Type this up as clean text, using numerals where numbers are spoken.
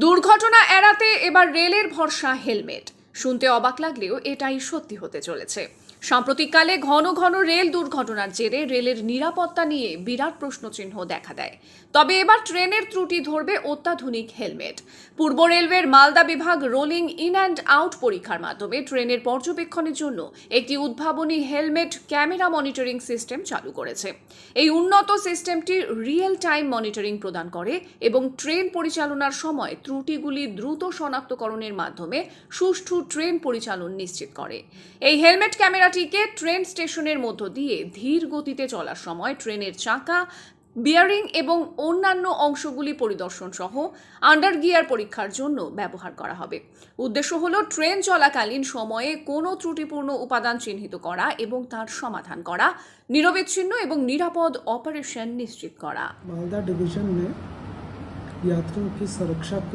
দুর্ঘটনা এড়াতে এবার রেলের ভরসা হেলমেট। শুনতে অবাক লাগলেও এটাই সত্যি হতে চলেছে। সাম্প্রতিককালে ঘন ঘন রেল দুর্ঘটনার জেরে রেলের নিরাপত্তা নিয়ে বিরাট প্রশ্নচিহ্ন দেখা দেয়। তবে এবার ট্রেনের ত্রুটি ধরবে অত্যাধুনিক হেলমেট। পূর্ব রেলওয়ের মালদা বিভাগ রোলিং ইন অ্যান্ড আউট পরীক্ষার মাধ্যমে ট্রেনের পর্যবেক্ষণের জন্য একটি উদ্ভাবনী হেলমেট ক্যামেরা মনিটরিং সিস্টেম চালু করেছে। এই উন্নত সিস্টেমটি রিয়েল টাইম মনিটরিং প্রদান করে এবং ট্রেন পরিচালনার সময় ত্রুটিগুলি দ্রুত শনাক্তকরণের মাধ্যমে সুষ্ঠু ট্রেন পরিচালন নিশ্চিত করে। এই হেলমেট ক্যামেরাটিকে ট্রেন স্টেশনের মধ্য দিয়ে ধীর গতিতে চলার সময় ট্রেনের চাকা, বিয়ারিং এবং অন্যান্য অংশগুলি পরিদর্শন সহ আন্ডার গিয়ার পরীক্ষার জন্য ব্যবহার করা হবে। উদ্দেশ্য হল ট্রেন চলাকালীন সময়ে কোনো ত্রুটিপূর্ণ উপাদান চিহ্নিত করা এবং তার সমাধান করা, নিরবিচ্ছিন্ন এবং নিরাপদ অপারেশন নিশ্চিত করা। मालदा डिवीजन में यात्रियों की सुरक्षा